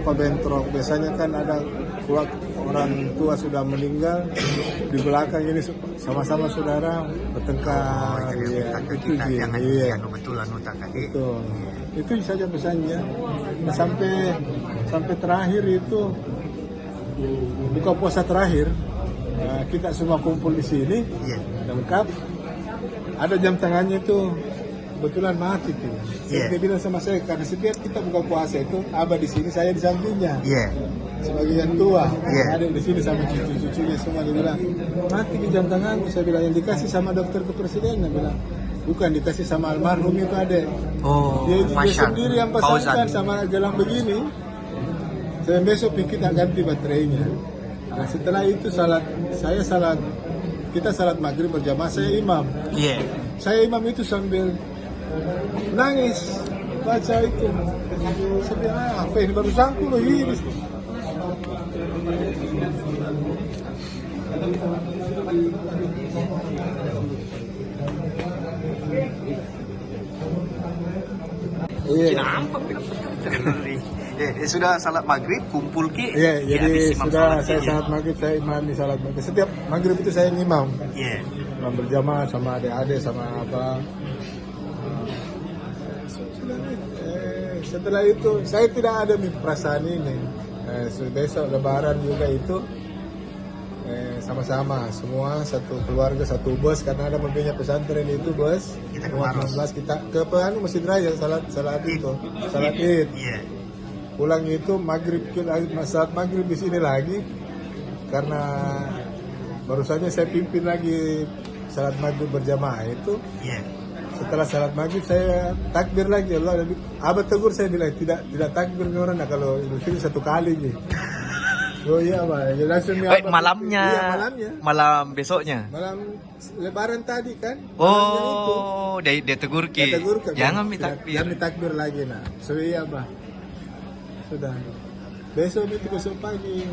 apa bentrok. Biasanya kan ada orang tua sudah meninggal, di belakang ini sama-sama saudara bertengkar. Itu jangan kebetulan itu. Itu saja pesannya. Nah, sampai terakhir itu buka puasa terakhir, kita semua kumpul di sini, lengkap. Ada jam tangannya itu kebetulan mati tuh. Dia bilang sama saya, karena setiap kita buka puasa itu abah di sini, saya di sampingnya. Sebagai yang tua, ada di sini sama cucu-cucunya semua. Dia bilang mati di jam tanganku. Saya bilang yang dikasih sama dokter kepresidenan. Dia bilang bukan, dikasih sama almarhum itu adek. Dia sendiri yang pasangkan sama gelang begini. Saya besok kita ganti baterainya. Nah setelah itu kita salat maghrib berjamaah, saya imam. Saya imam itu sambil nangis baca itu. Saya bilang apa ini baru sangku begini. Sudah salat maghrib kumpul ki. Jadi sudah saya salat maghrib, saya imami salat maghrib. Setiap maghrib itu saya imam. Imam berjamaah sama adik-adik sama apa. Setelah itu saya tidak ada perasaan ini. Besok lebaran juga itu sama-sama semua satu keluarga satu bus, karena ada mobilnya pesantren itu bus. Kita ke Masjid Raya salat Id. Pulang itu saat maghrib di sini lagi, karena barusannya saya pimpin lagi salat maghrib berjamaah itu. Setelah salat maghrib saya takbir lagi. Abah tegur saya bilang tidak takbir orang kalau itu satu kali gitu. Oh iya Pak, malamnya. Malam besoknya. Malam lebaran tadi kan. Dia tegur ki. Jangan minta takbir. Jangan takbir lagi nah. So iya Pak. Sudah. Besok pagi